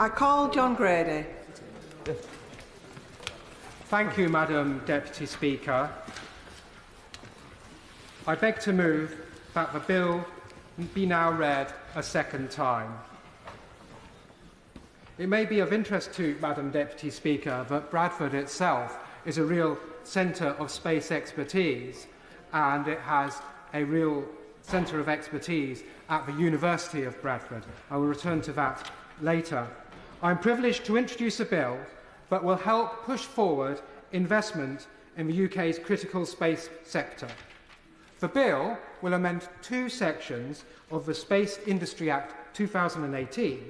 I call John Grady. Thank you, Madam Deputy Speaker. I beg to move that the bill be now read a second time. It may be of interest to Madam Deputy Speaker that Bradford itself is a real centre of space expertise, and it has a real centre of expertise at the University of Bradford. I will return to that later. I'm privileged to introduce a bill that will help push forward investment in the UK's critical space sector. The bill will amend two sections of the Space Industry Act 2018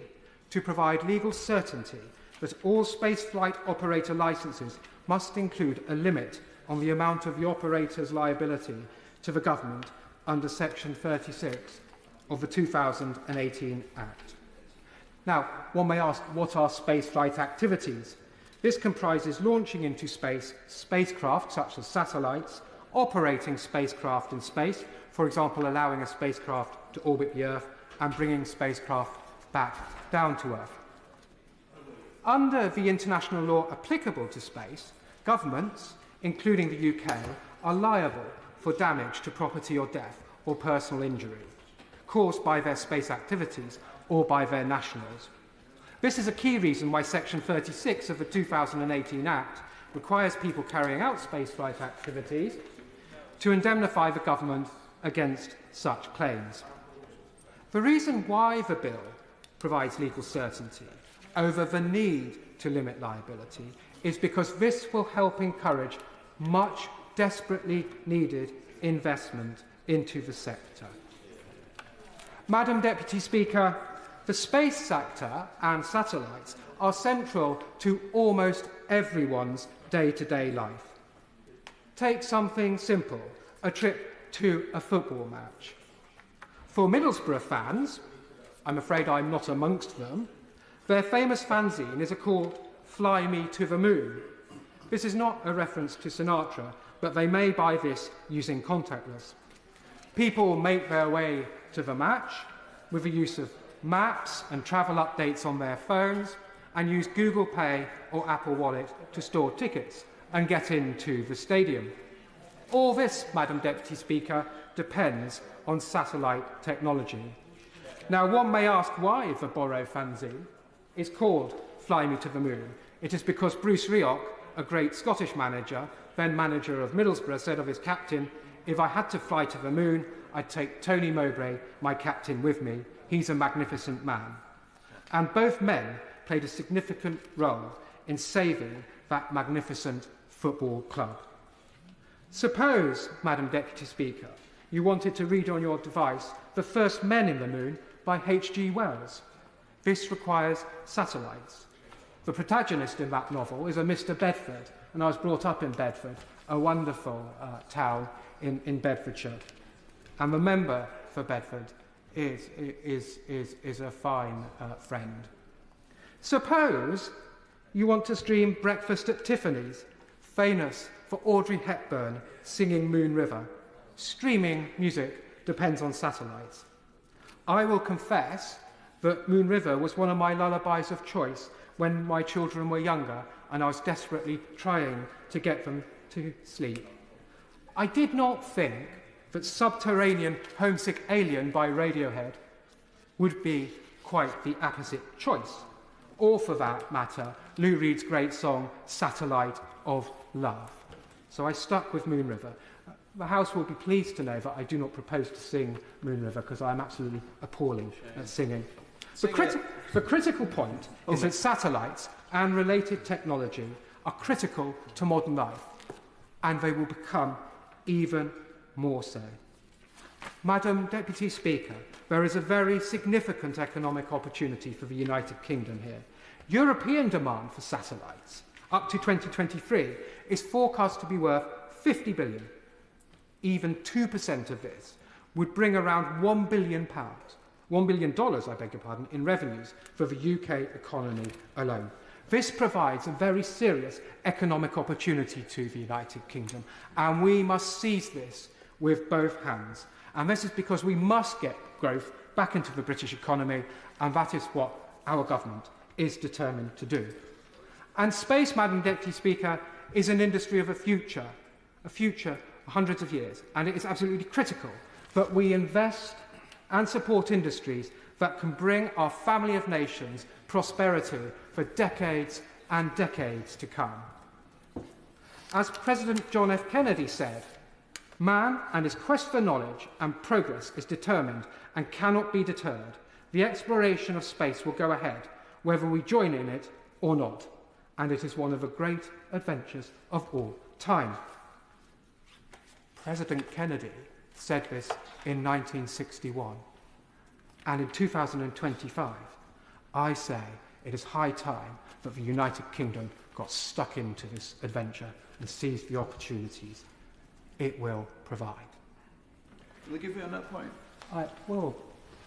to provide legal certainty that all spaceflight operator licences must include a limit on the amount of the operator's liability to the government under Section 36 of the 2018 Act. Now, one may ask, what are spaceflight activities? This comprises launching into space spacecraft such as satellites, operating spacecraft in space, for example, allowing a spacecraft to orbit the Earth and bringing spacecraft back down to Earth. Under the international law applicable to space, governments, including the UK, are liable for damage to property or death or personal injury caused by their space activities or by their nationals. This is a key reason why Section 36 of the 2018 Act requires people carrying out spaceflight activities to indemnify the government against such claims. The reason why the bill provides legal certainty over the need to limit liability is because this will help encourage much desperately needed investment into the sector. Madam Deputy Speaker, the space sector and satellites are central to almost everyone's day-to-day life. Take something simple, a trip to a football match. For Middlesbrough fans, I'm afraid I'm not amongst them, their famous fanzine is called Fly Me to the Moon. This is not a reference to Sinatra, but they may buy this using contactless. People make their way to the match with the use of maps and travel updates on their phones and use Google Pay or Apple Wallet to store tickets and get into the stadium. All this, Madam Deputy Speaker, depends on satellite technology. Now, one may ask why the Borrow fanzine is called Fly Me to the Moon. It is because Bruce Rioch, a great Scottish manager, then manager of Middlesbrough, said of his captain, "If I had to fly to the moon, I'd take Tony Mowbray, my captain, with me. He's a magnificent man." And both men played a significant role in saving that magnificent football club. Suppose, Madam Deputy Speaker, you wanted to read on your device The First Men in the Moon by H.G. Wells. This requires satellites. The protagonist in that novel is a Mr. Bedford, and I was brought up in Bedford, a wonderful town in Bedfordshire. And the member for Bedford is a fine friend. Suppose you want to stream Breakfast at Tiffany's, famous for Audrey Hepburn singing Moon River. Streaming music depends on satellites. I will confess that Moon River was one of my lullabies of choice when my children were younger and I was desperately trying to get them to sleep. I did not think that Subterranean Homesick Alien by Radiohead would be quite the opposite choice. Or, for that matter, Lou Reed's great song, Satellite of Love. So I stuck with Moon River. The House will be pleased to know that I do not propose to sing Moon River because I am absolutely appalling at singing. The critical point is that satellites and related technology are critical to modern life, and they will become even more so. Madam Deputy Speaker, there is a very significant economic opportunity for the United Kingdom here. European demand for satellites up to 2023 is forecast to be worth 50 billion. Even 2% of this would bring around £1 billion, $1 billion, I beg your pardon, in revenues for the UK economy alone. This provides a very serious economic opportunity to the United Kingdom, and we must seize this with both hands. And this is because we must get growth back into the British economy, and that is what our government is determined to do. And space, Madam Deputy Speaker, is an industry of a future hundreds of years, and it is absolutely critical that we invest and support industries that can bring our family of nations prosperity for decades and decades to come. As President John F. Kennedy said, man and his quest for knowledge and progress is determined and cannot be deterred. The exploration of space will go ahead, whether we join in it or not, and it is one of the great adventures of all time. President Kennedy said this in 1961, and in 2025, I say it is high time that the United Kingdom got stuck into this adventure and seized the opportunities it will provide. Will I give you on that point? I will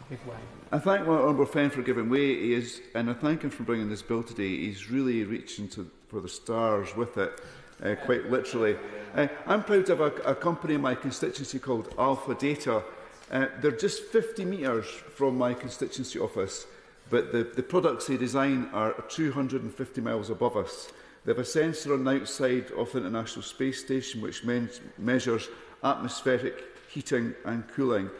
give way. I thank my honourable friend for giving way, and I thank him for bringing this bill today. He's really reaching for the stars with it, quite literally. I'm proud to have a company in my constituency called Alpha Data. They're just 50 metres from my constituency office, but the products they design are 250 miles above us. They have a sensor on the outside of the International Space Station which measures atmospheric heating and cooling.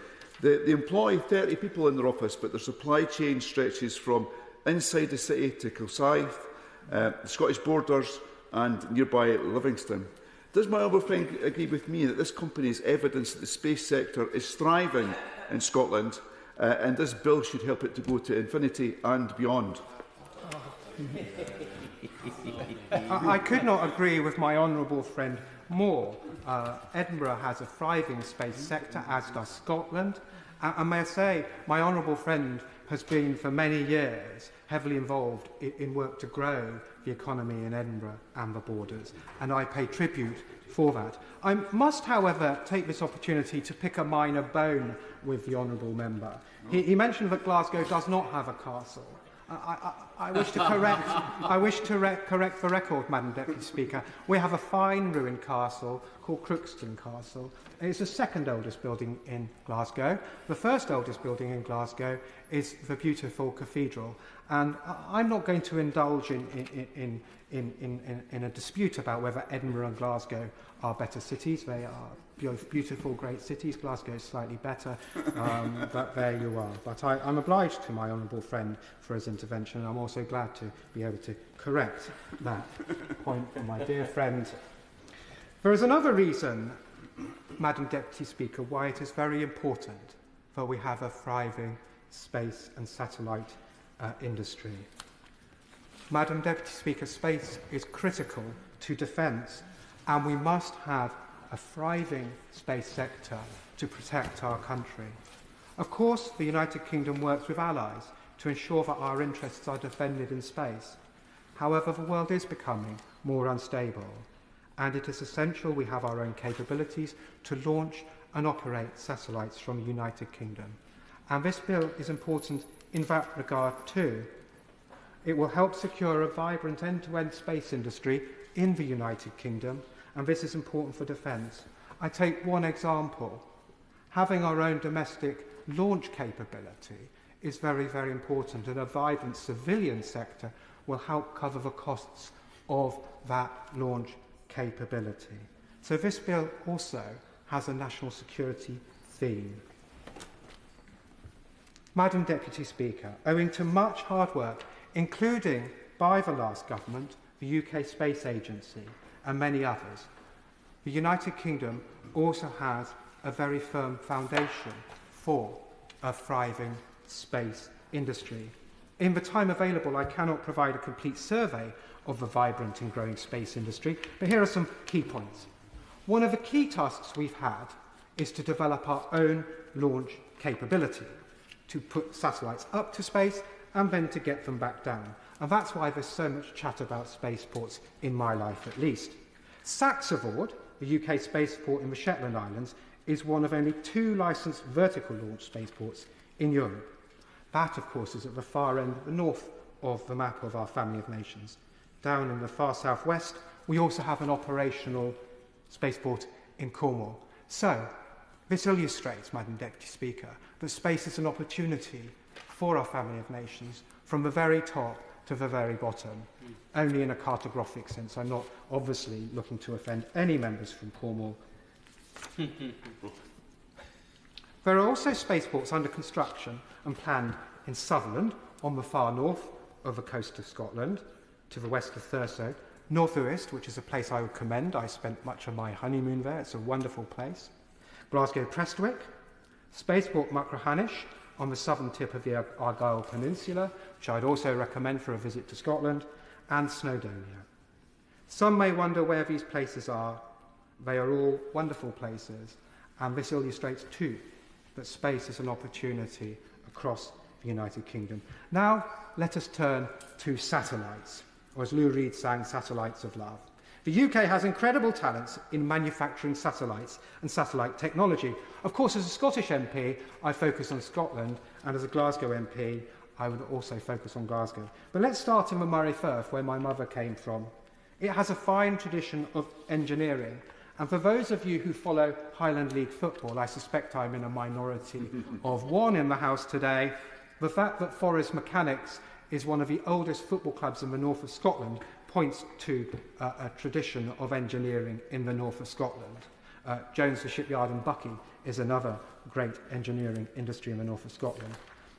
They employ 30 people in their office, but their supply chain stretches from inside the city to Kilsyth, the Scottish borders and nearby Livingston. Does my honourable friend agree with me that this company is evidence that the space sector is thriving in Scotland, and this bill should help it to go to infinity and beyond? I could not agree with my honourable friend more. Edinburgh has a thriving space sector, as does Scotland. And may I say, my honourable friend has been for many years heavily involved in work to grow the economy in Edinburgh and the borders, and I pay tribute for that. I must, however, take this opportunity to pick a minor bone with the honourable member. He mentioned that Glasgow does not have a castle. I wish to correct the record, Madam Deputy Speaker. We have a fine ruined castle called Crookston Castle. It's the second oldest building in Glasgow. The first oldest building in Glasgow is the beautiful cathedral. And I'm not going to indulge in a dispute about whether Edinburgh and Glasgow are better cities. They are both beautiful, great cities. Glasgow is slightly better, but there you are. But I'm obliged to my honourable friend for his intervention, and I'm also glad to be able to correct that point from my dear friend. There is another reason, Madam Deputy Speaker, why it is very important that we have a thriving space and satellite industry. Madam Deputy Speaker, space is critical to defence, and we must have a thriving space sector to protect our country. Of course, the United Kingdom works with allies to ensure that our interests are defended in space. However, the world is becoming more unstable, and it is essential we have our own capabilities to launch and operate satellites from the United Kingdom. And this bill is important in that regard too. It will help secure a vibrant end-to-end space industry in the United Kingdom, and this is important for defence. I take one example. Having our own domestic launch capability is very, very important, and a vibrant civilian sector will help cover the costs of that launch capability. So this bill also has a national security theme. Madam Deputy Speaker, owing to much hard work, including by the last government, the UK Space Agency, and many others, the United Kingdom also has a very firm foundation for a thriving space industry. In the time available, I cannot provide a complete survey of the vibrant and growing space industry, but here are some key points. One of the key tasks we've had is to develop our own launch capability, to put satellites up to space and then to get them back down. And that's why there's so much chat about spaceports in my life, at least. Saxavord, the UK spaceport in the Shetland Islands, is one of only 2 licensed vertical launch spaceports in Europe. That, of course, is at the far end, the north of the map of our family of nations. Down in the far southwest, we also have an operational spaceport in Cornwall. So, this illustrates, Madam Deputy Speaker, that space is an opportunity for our family of nations from the very top to the very bottom, only in a cartographic sense. I'm not obviously looking to offend any members from Cornwall. There are also spaceports under construction and planned in Sutherland, on the far north of the coast of Scotland, to the west of Thurso, North Uist, which is a place I would commend. I spent much of my honeymoon there. It's a wonderful place. Glasgow Prestwick, Spaceport Machrihanish, on the southern tip of the Argyll Peninsula, which I'd also recommend for a visit to Scotland, and Snowdonia. Some may wonder where these places are. They are all wonderful places, and this illustrates too that space is an opportunity across the United Kingdom. Now, let us turn to satellites, or as Lou Reed sang, Satellites of Love. The UK has incredible talents in manufacturing satellites and satellite technology. Of course, as a Scottish MP, I focus on Scotland, and as a Glasgow MP, I would also focus on Glasgow. But let's start in the Moray Firth, where my mother came from. It has a fine tradition of engineering, and for those of you who follow Highland League football, I suspect I'm in a minority of one in the House today. The fact that Forres Mechanics is one of the oldest football clubs in the north of Scotland points to a tradition of engineering in the north of Scotland. Jones the Shipyard in Buckie is another great engineering industry in the north of Scotland.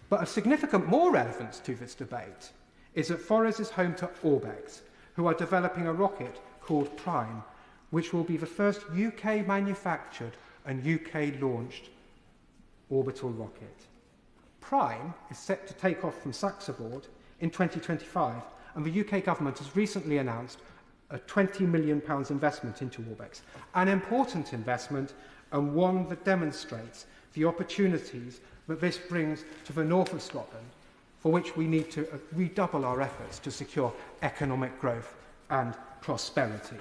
But of significant more relevance to this debate is that Forres is home to Orbex, who are developing a rocket called Prime, which will be the first UK manufactured and UK launched orbital rocket. Prime is set to take off from Saxaboard in 2025, and the UK government has recently announced a £20 million investment into Orbex, an important investment and one that demonstrates the opportunities that this brings to the north of Scotland, for which we need to redouble our efforts to secure economic growth and prosperity.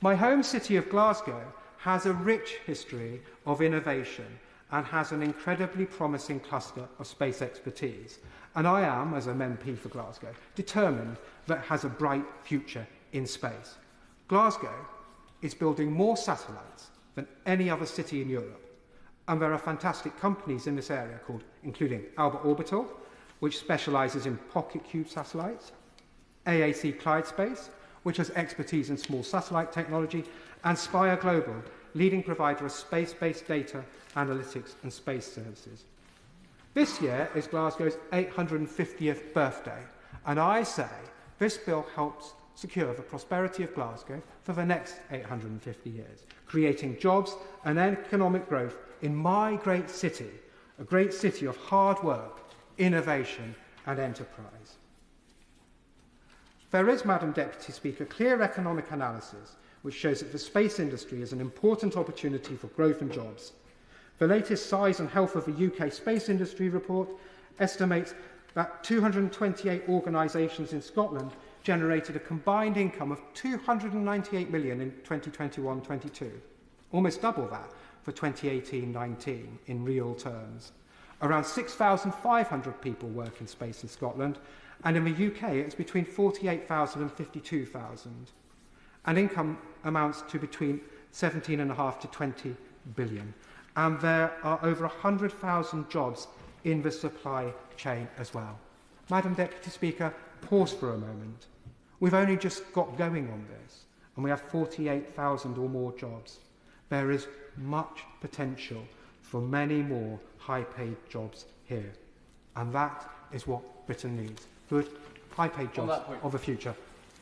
My home city of Glasgow has a rich history of innovation and has an incredibly promising cluster of space expertise. And I am, as an MP for Glasgow, determined that it has a bright future in space. Glasgow is building more satellites than any other city in Europe. And there are fantastic companies in this area including Albert Orbital, which specialises in pocket cube satellites, AAC Clyde Space, which has expertise in small satellite technology, and Spire Global, leading provider of space-based data, analytics and space services. This year is Glasgow's 850th birthday, and I say this bill helps secure the prosperity of Glasgow for the next 850 years, creating jobs and economic growth in my great city, a great city of hard work, innovation and enterprise. There is, Madam Deputy Speaker, clear economic analysis which shows that the space industry is an important opportunity for growth and jobs. The latest Size and Health of the UK Space Industry report estimates that 228 organisations in Scotland generated a combined income of £298 million in 2021-22, almost double that for 2018-19 in real terms. Around 6,500 people work in space in Scotland, and in the UK it's between 48,000 and 52,000. And income amounts to between 17.5 to 20 billion. And there are over 100,000 jobs in the supply chain as well. Madam Deputy Speaker, pause for a moment. We've only just got going on this, and we have 48,000 or more jobs. There is much potential for many more high-paid jobs here. And that is what Britain needs. Good, high-paid jobs of the future.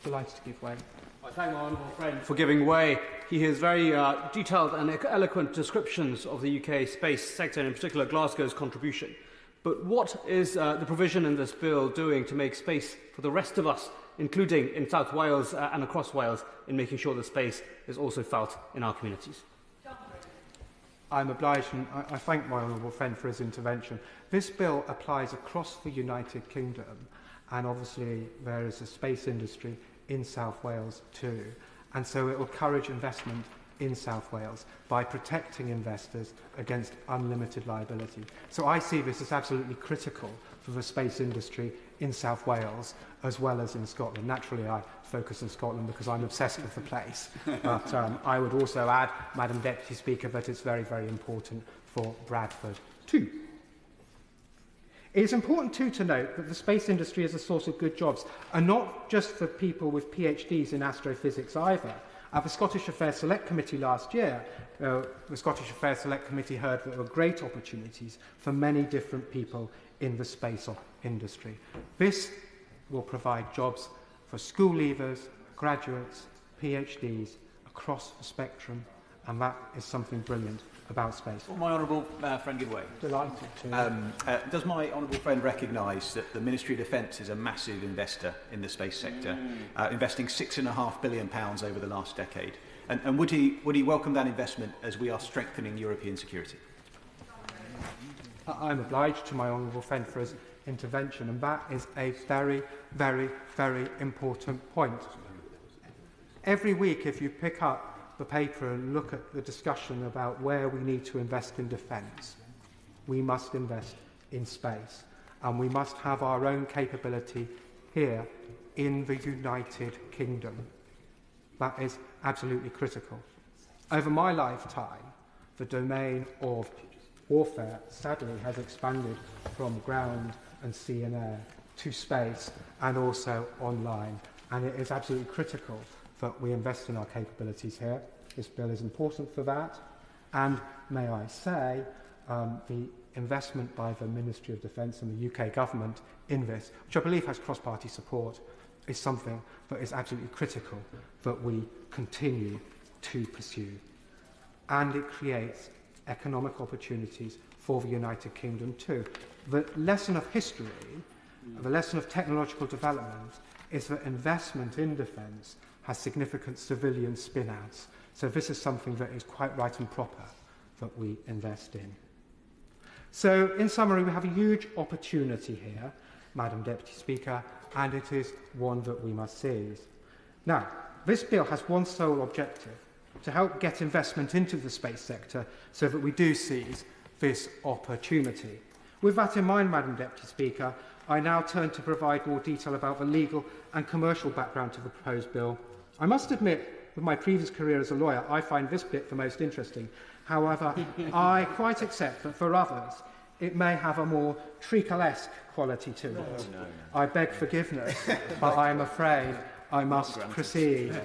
Delighted to give way. I thank my honourable friend for giving way. He has very detailed and eloquent descriptions of the UK space sector, and in particular Glasgow's contribution. But what is the provision in this bill doing to make space for the rest of us, including in South Wales and across Wales, in making sure that space is also felt in our communities? I'm obliged, and I thank my honourable friend for his intervention. This bill applies across the United Kingdom, and obviously there is a space industry in South Wales too. And so it will encourage investment in South Wales by protecting investors against unlimited liability. So I see this as absolutely critical for the space industry in South Wales as well as in Scotland. Naturally, I focus on Scotland because I'm obsessed with the place. But I would also add, Madam Deputy Speaker, that it's very, very important for Bradford too. It is important too to note that the space industry is a source of good jobs, and not just for people with PhDs in astrophysics either. At the Scottish Affairs Select Committee last year, the Scottish Affairs Select Committee heard that there were great opportunities for many different people in the space industry. This will provide jobs for school leavers, graduates, PhDs across the spectrum, and that is something brilliant about space. Will my honourable friend give way? Delighted to. Does my honourable friend recognise that the Ministry of Defence is a massive investor in the space sector, investing £6.5 billion over the last decade? And would he welcome that investment as we are strengthening European security? I'm obliged to my honourable friend for his intervention, and that is a very, very, very important point. Every week, if you pick up the paper and look at the discussion about where we need to invest in defence, we must invest in space, and we must have our own capability here in the United Kingdom. That is absolutely critical. Over my lifetime, the domain of warfare sadly has expanded from ground and sea and air to space and also online, and it is absolutely critical that we invest in our capabilities here. This bill is important for that, and may I say, the investment by the Ministry of Defence and the UK government in this, which I believe has cross-party support, is something that is absolutely critical that we continue to pursue. And it creates economic opportunities for the United Kingdom too. The lesson of history, the lesson of technological development, is that investment in defence has significant civilian spin-outs. So this is something that is quite right and proper that we invest in. So, in summary, we have a huge opportunity here, Madam Deputy Speaker, and it is one that we must seize. Now, this bill has one sole objective: to help get investment into the space sector so that we do seize this opportunity. With that in mind, Madam Deputy Speaker, I now turn to provide more detail about the legal and commercial background to the proposed bill. I must admit, with my previous career as a lawyer, I find this bit the most interesting. However, I quite accept that for others, it may have a more treacle-esque quality to it. I beg forgiveness, but I'm afraid I must proceed.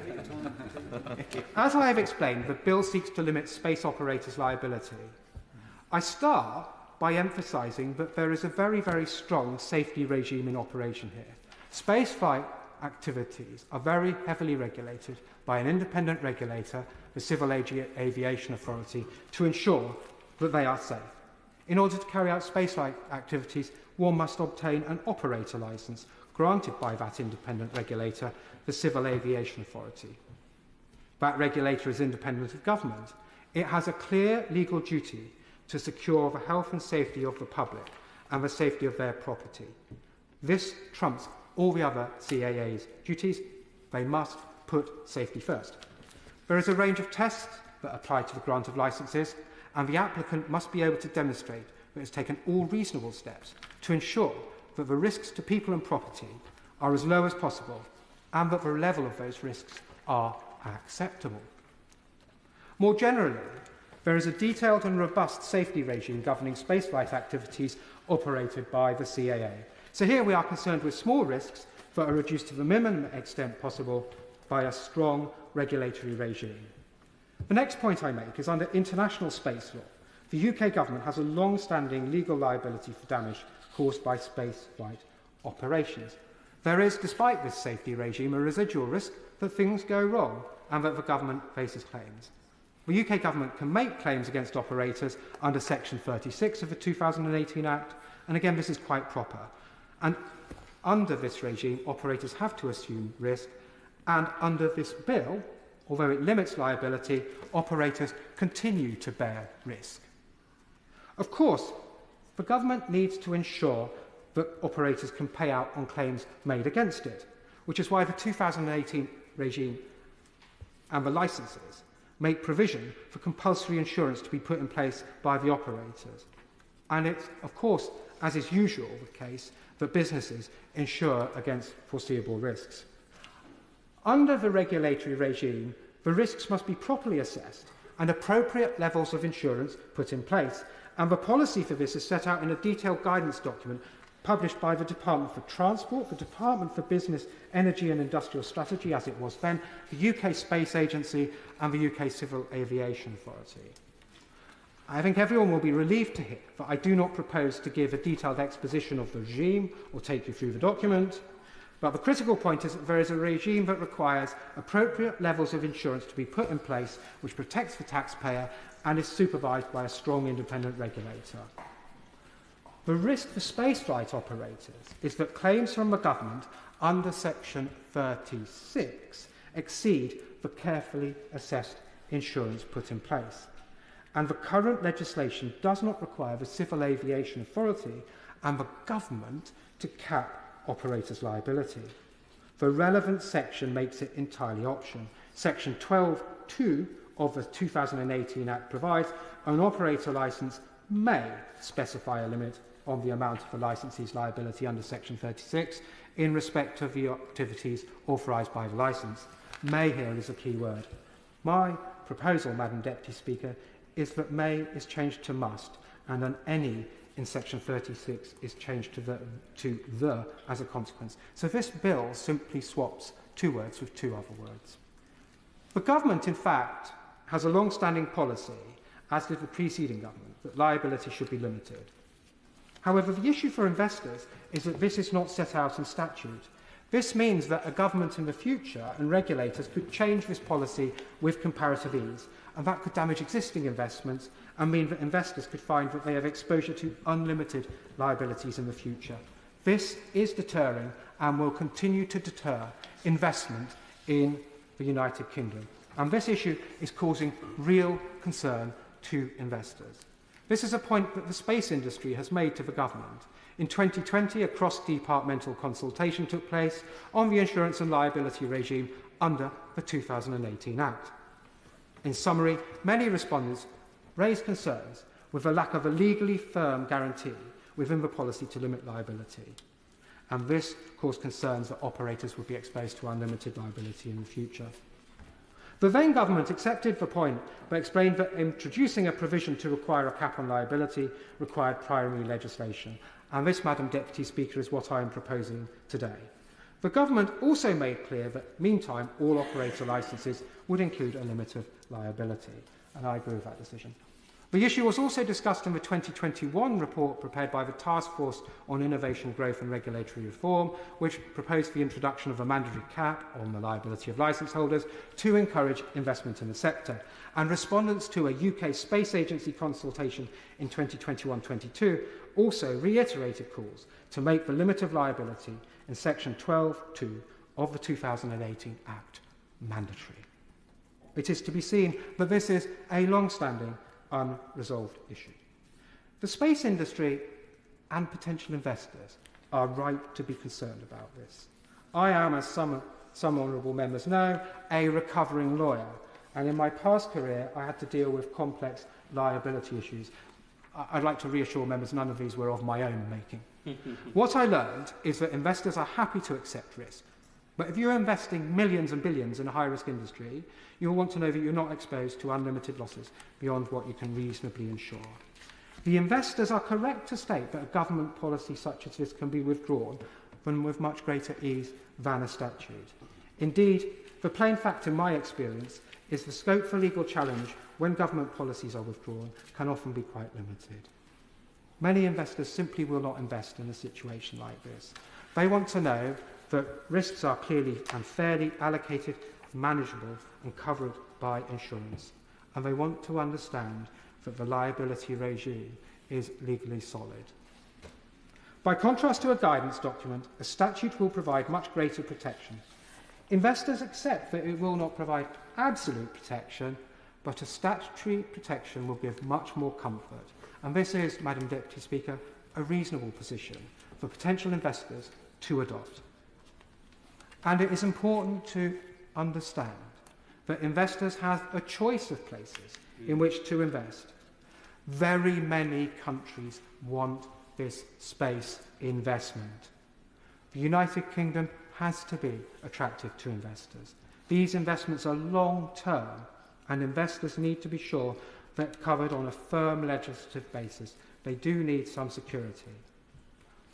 As I have explained, the bill seeks to limit space operators' liability. I start by emphasising that there is a very, very strong safety regime in operation here. Spaceflight activities are very heavily regulated by an independent regulator, the Civil Aviation Authority, to ensure that they are safe. In order to carry out spaceflight activities, one must obtain an operator licence granted by that independent regulator, the Civil Aviation Authority. That regulator is independent of government. It has a clear legal duty to secure the health and safety of the public and the safety of their property. This trumps all the other CAA's duties. They must put safety first. There is a range of tests that apply to the grant of licences, and the applicant must be able to demonstrate that it has taken all reasonable steps to ensure that the risks to people and property are as low as possible and that the level of those risks are acceptable. More generally, there is a detailed and robust safety regime governing spaceflight activities operated by the CAA. So here we are concerned with small risks that are reduced to the minimum extent possible by a strong regulatory regime. The next point I make is under international space law. The UK government has a long-standing legal liability for damage caused by spaceflight operations. There is, despite this safety regime, a residual risk that things go wrong and that the government faces claims. The UK government can make claims against operators under Section 36 of the 2018 Act, and again, this is quite proper. And under this regime, operators have to assume risk, and under this bill, although it limits liability, operators continue to bear risk. Of course, the government needs to ensure that operators can pay out on claims made against it, which is why the 2018 regime and the licences make provision for compulsory insurance to be put in place by the operators. And it's, of course, as is usual the case, that businesses insure against foreseeable risks. Under the regulatory regime, the risks must be properly assessed and appropriate levels of insurance put in place, And the policy for this is set out in a detailed guidance document published by the Department for Transport, the Department for Business, Energy and Industrial Strategy, as it was then, the UK Space Agency and the UK Civil Aviation Authority. I think everyone will be relieved to hear that I do not propose to give a detailed exposition of the regime or take you through the document, but the critical point is that there is a regime that requires appropriate levels of insurance to be put in place which protects the taxpayer and is supervised by a strong independent regulator. The risk for spaceflight operators is that claims from the government under Section 36 exceed the carefully assessed insurance put in place. And the current legislation does not require the Civil Aviation Authority and the government to cap operators' liability. The relevant section makes it entirely optional. Section 12(2) of the 2018 Act provides an operator licence may specify a limit on the amount of the licensee's liability under Section 36 in respect of the activities authorised by the licence. May here is a key word. My proposal, Madam Deputy Speaker, is that may is changed to must, and an any in Section 36 is changed to the as a consequence. So this bill simply swaps two words with two other words. The government, in fact, has a long-standing policy, as did the preceding government, that liability should be limited. However, the issue for investors is that this is not set out in statute. This means that a government in the future and regulators could change this policy with comparative ease, and that could damage existing investments and mean that investors could find that they have exposure to unlimited liabilities in the future. This is deterring and will continue to deter investment in the United Kingdom. And this issue is causing real concern to investors. This is a point that the space industry has made to the government. In 2020, a cross-departmental consultation took place on the insurance and liability regime under the 2018 Act. In summary, many respondents raised concerns with the lack of a legally firm guarantee within the policy to limit liability. And this caused concerns that operators would be exposed to unlimited liability in the future. The then government accepted the point, but explained that introducing a provision to require a cap on liability required primary legislation. And this, Madam Deputy Speaker, is what I am proposing today. The government also made clear that, meantime, all operator licences would include a limit of liability. And I agree with that decision. The issue was also discussed in the 2021 report prepared by the Task Force on Innovation, Growth and Regulatory Reform, which proposed the introduction of a mandatory cap on the liability of licence holders to encourage investment in the sector. And respondents to a UK Space Agency consultation in 2021-22 also reiterated calls to make the limit of liability in Section 12(2) of the 2018 Act mandatory. It is to be seen that this is a long-standing unresolved issue. The space industry and potential investors are right to be concerned about this. I am, as some honourable members know, a recovering lawyer, and in my past career I had to deal with complex liability issues. I'd like to reassure members none of these were of my own making. What I learned is that investors are happy to accept risk, but if you're investing millions and billions in a high-risk industry, you'll want to know that you're not exposed to unlimited losses beyond what you can reasonably insure. The investors are correct to state that a government policy such as this can be withdrawn than with much greater ease than a statute. Indeed, the plain fact in my experience is the scope for legal challenge when government policies are withdrawn can often be quite limited. Many investors simply will not invest in a situation like this. They want to know that risks are clearly and fairly allocated, manageable and covered by insurance. And they want to understand that the liability regime is legally solid. By contrast to a guidance document, a statute will provide much greater protection. Investors accept that it will not provide absolute protection, but a statutory protection will give much more comfort. And this is, Madam Deputy Speaker, a reasonable position for potential investors to adopt. And it is important to understand that investors have a choice of places in which to invest. Very many countries want this space investment. The United Kingdom has to be attractive to investors. These investments are long-term, and investors need to be sure they're covered on a firm legislative basis. They do need some security.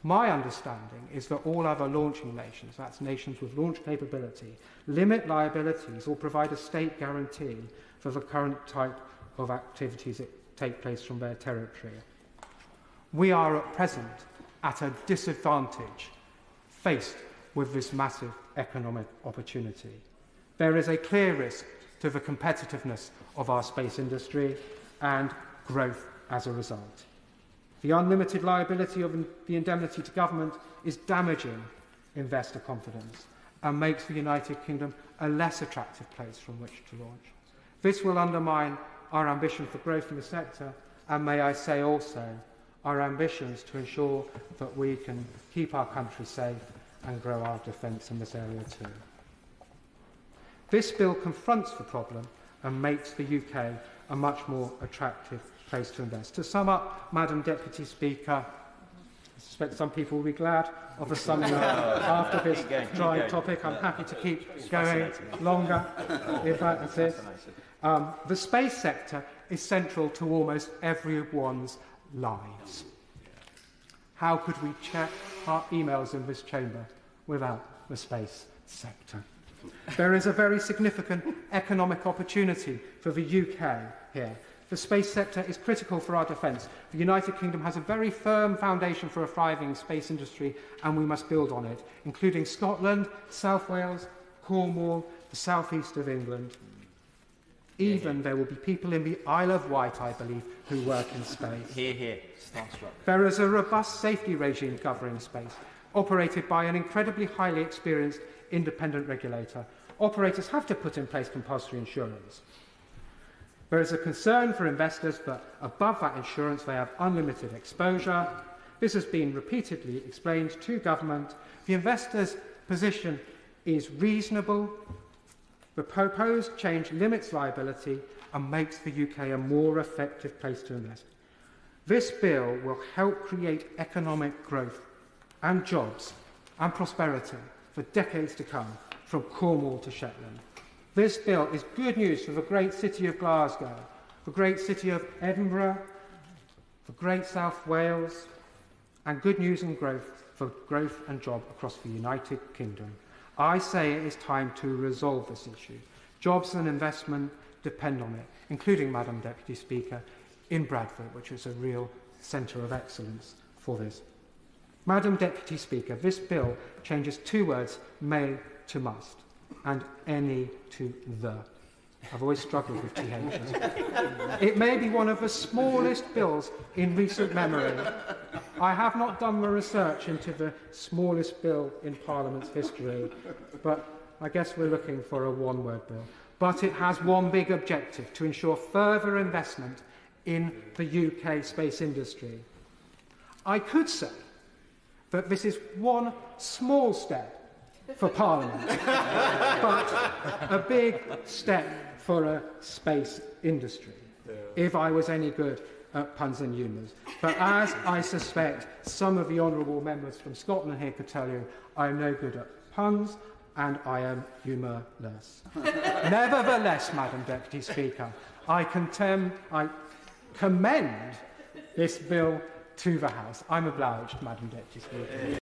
My understanding is that all other launching nations, that's nations with launch capability, limit liabilities or provide a state guarantee for the current type of activities that take place from their territory. We are at present at a disadvantage faced with this massive economic opportunity. There is a clear risk to the competitiveness of our space industry and growth as a result. The unlimited liability of the indemnity to government is damaging investor confidence and makes the United Kingdom a less attractive place from which to launch. This will undermine our ambition for growth in the sector and, may I say also, our ambitions to ensure that we can keep our country safe and grow our defence in this area too. This bill confronts the problem and makes the UK a much more attractive place to invest. To sum up, Madam Deputy Speaker, I suspect some people will be glad of a summing up after this dry topic. I'm happy to keep going longer, if that's it. The space sector is central to almost everyone's lives. How could we check our emails in this chamber without the space sector? There is a very significant economic opportunity for the UK here. The space sector is critical for our defence. The United Kingdom has a very firm foundation for a thriving space industry, and we must build on it, including Scotland, South Wales, Cornwall, the southeast of England. Even there will be people in the Isle of Wight, I believe, who work in space. Hear, hear. Starstruck. There is a robust safety regime covering space, operated by an incredibly highly experienced independent regulator. Operators have to put in place compulsory insurance. There is a concern for investors that above that insurance they have unlimited exposure. This has been repeatedly explained to government. The investor's position is reasonable. The proposed change limits liability and makes the UK a more effective place to invest. This bill will help create economic growth and jobs and prosperity for decades to come, from Cornwall to Shetland. This bill is good news for the great city of Glasgow, the great city of Edinburgh, for great South Wales, and good news and growth for growth and job across the United Kingdom. I say it is time to resolve this issue. Jobs and investment depend on it, including, Madam Deputy Speaker, in Bradford, which is a real centre of excellence for this. Madam Deputy Speaker, this bill changes two words, may to must, and any to the. I've always struggled with THs. It may be one of the smallest bills in recent memory. I have not done the research into the smallest bill in Parliament's history, but I guess we're looking for a one-word bill. But it has one big objective, to ensure further investment in the UK space industry. I could say that this is one small step for Parliament, but a big step for a space industry, if I was any good at puns and humours. But as I suspect some of the honourable members from Scotland here could tell you, I am no good at puns and I am humourless. Nevertheless, Madam Deputy Speaker, I commend this bill to the House. I'm obliged, Madam Deputy Speaker.